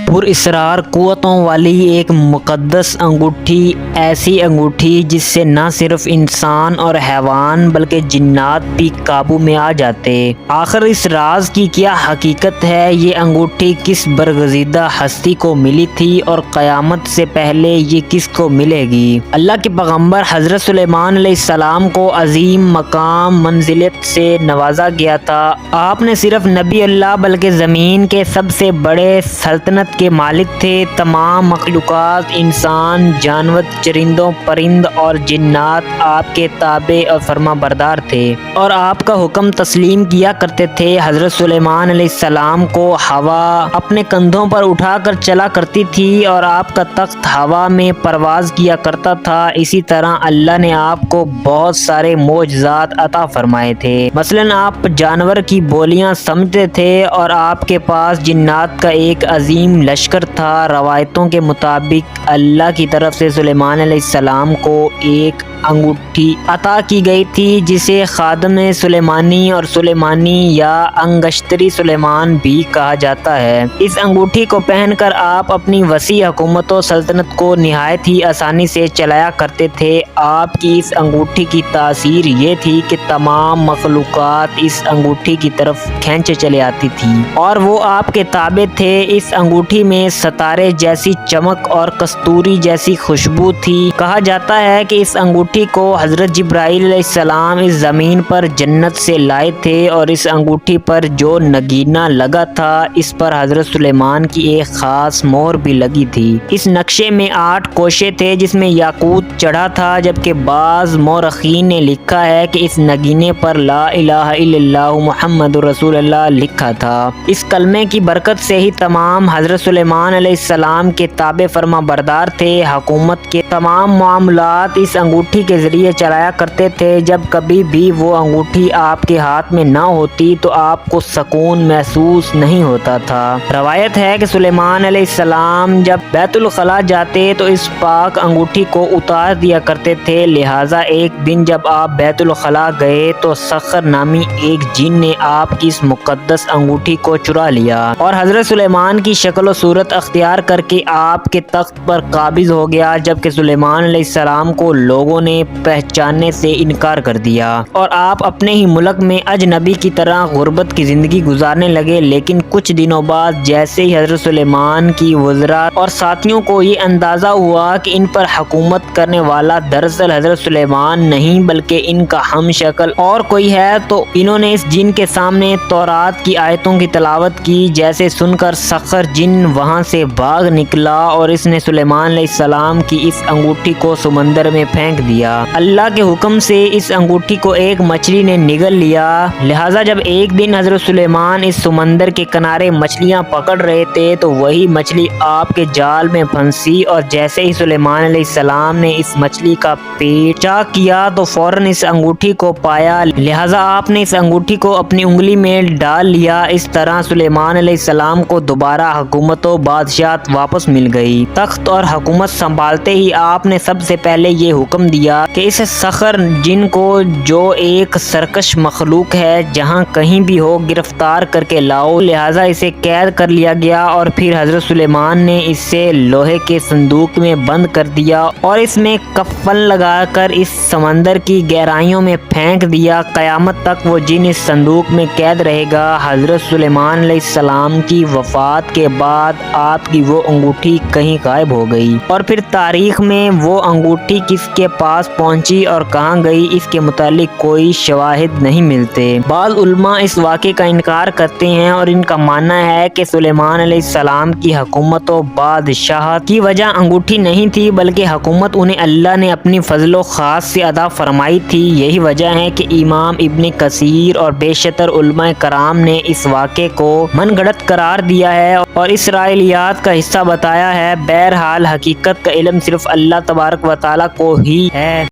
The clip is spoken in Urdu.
پر اسرار قوتوں والی ایک مقدس انگوٹھی، ایسی انگوٹھی جس سے نہ صرف انسان اور حیوان بلکہ جنات بھی قابو میں آ جاتے۔ آخر اس راز کی کیا حقیقت ہے؟ یہ انگوٹھی کس برگزیدہ ہستی کو ملی تھی اور قیامت سے پہلے یہ کس کو ملے گی؟ اللہ کے پیغمبر حضرت سلیمان علیہ السلام کو عظیم مقام منزلت سے نوازا گیا تھا۔ آپ نے صرف نبی اللہ بلکہ زمین کے سب سے بڑے سلطنت کے مالک تھے۔ تمام مخلوقات، انسان، جانور، چرندوں، پرند اور جنات آپ کے تابع اور فرما بردار تھے اور آپ کا حکم تسلیم کیا کرتے تھے۔ حضرت سلیمان علیہ السلام کو ہوا اپنے کندھوں پر اٹھا کر چلا کرتی تھی اور آپ کا تخت ہوا میں پرواز کیا کرتا تھا۔ اسی طرح اللہ نے آپ کو بہت سارے معجزات عطا فرمائے تھے۔ مثلاً آپ جانور کی بولیاں سمجھتے تھے اور آپ کے پاس جنات کا ایک عظیم لشکر تھا۔ روایتوں کے مطابق اللہ کی طرف سے سلیمان علیہ السلام کو ایک انگوٹھی عطا کی گئی تھی جسے خادم سلیمانی اور سلیمانی یا انگشتری سلیمان بھی کہا جاتا ہے۔ اس انگوٹھی کو پہن کر آپ اپنی وسیع حکومت و سلطنت کو نہایت ہی آسانی سے چلایا کرتے تھے۔ آپ کی اس انگوٹھی کی تاثیر یہ تھی کہ تمام مخلوقات اس انگوٹھی کی طرف کھینچے چلے آتی تھی اور وہ آپ کے تابع تھے۔ اس انگوٹھی میں ستارے جیسی چمک اور کستوری جیسی خوشبو تھی۔ کہا جاتا ہے کہ اس انگوٹھی کو حضرت جبرائیل علیہ السلام اس زمین پر جنت سے لائے تھے اور اس انگوٹھی پر جو نگینہ لگا تھا اس پر حضرت سلیمان کی ایک خاص مہر بھی لگی تھی۔ اس نقشے میں 8 کوشے تھے جس میں یاقوت چڑھا تھا، جبکہ بعض مورخین نے لکھا ہے کہ اس نگینے پر لا الہ الا اللہ محمد رسول اللہ لکھا تھا۔ اس کلمے کی برکت سے ہی تمام حضرت سلیمان علیہ السلام کے تابع فرما بردار تھے۔ حکومت کے تمام معاملات اس انگوٹھی کے ذریعے چلایا کرتے تھے۔ جب کبھی بھی وہ انگوٹھی آپ کے ہاتھ میں نہ ہوتی تو آپ کو سکون محسوس نہیں ہوتا تھا۔ روایت ہے کہ سلیمان علیہ السلام جب بیت الخلاء جاتے تو اس پاک انگوٹھی کو اتار دیا کرتے تھے، لہٰذا ایک دن جب آپ بیت الخلاء گئے تو سخر نامی ایک جن نے آپ کی اس مقدس انگوٹھی کو چرا لیا اور حضرت سلیمان کی شکل و صورت اختیار کر کے آپ کے تخت پر قابض ہو گیا، جبکہ سلیمان علیہ السلام کو لوگوں نے پہچاننے سے انکار کر دیا اور آپ اپنے ہی ملک میں اجنبی کی طرح غربت کی زندگی گزارنے لگے۔ لیکن کچھ دنوں بعد جیسے ہی حضرت سلیمان کی وزراء اور ساتھیوں کو یہ اندازہ ہوا کہ ان پر حکومت کرنے والا دراصل حضرت سلیمان نہیں بلکہ ان کا ہم شکل اور کوئی ہے، تو انہوں نے اس جن کے سامنے تورات کی آیتوں کی تلاوت کی، جیسے سن کر سخر جن وہاں سے بھاگ نکلا اور اس نے سلیمان علیہ السلام کی اس انگوٹھی کو سمندر میں پھینک دیا۔ اللہ کے حکم سے اس انگوٹھی کو ایک مچھلی نے نگل لیا، لہٰذا جب ایک دن حضرت سلیمان اس سمندر کے کنارے مچھلیاں پکڑ رہے تھے تو وہی مچھلی آپ کے جال میں پھنسی اور جیسے ہی سلیمان علیہ السلام نے اس مچھلی کا پیٹ چاک کیا تو فوراً اس انگوٹھی کو پایا، لہٰذا آپ نے اس انگوٹھی کو اپنی انگلی میں ڈال لیا۔ اس طرح سلیمان علیہ السلام کو دوبارہ حکومت و بادشاہت واپس مل گئی۔ تخت اور حکومت سنبھالتے ہی آپ نے سب سے پہلے یہ حکم دیا کہ اس سخر جن کو، جو ایک سرکش مخلوق ہے، جہاں کہیں بھی ہو گرفتار کر کے لاؤ، لہٰذا اسے قید کر لیا گیا اور پھر حضرت سلیمان نے اسے لوہے کے صندوق میں بند کر دیا اور اس میں کفن لگا کر اس سمندر کی گہرائیوں میں پھینک دیا۔ قیامت تک وہ جن اس صندوق میں قید رہے گا۔ حضرت سلیمان علیہ السلام کی وفات کے بعد آپ کی وہ انگوٹھی کہیں غائب ہو گئی اور پھر تاریخ میں وہ انگوٹھی کس کے پاس پہنچی اور کہاں گئی اس کے متعلق کوئی شواہد نہیں ملتے۔ بعض علماء اس واقعے کا انکار کرتے ہیں اور ان کا ماننا ہے کہ سلیمان علیہ السلام کی حکومت و بادشاہت کی وجہ انگوٹھی نہیں تھی بلکہ حکومت انہیں اللہ نے اپنی فضل و خاص سے عطا فرمائی تھی۔ یہی وجہ ہے کہ امام ابن کثیر اور بیشتر علماء کرام نے اس واقعے کو من گھڑت قرار دیا ہے اور اسرائیلیات کا حصہ بتایا ہے۔ بہرحال حقیقت کا علم صرف اللہ تبارک و تعالیٰ کو ہی ہے۔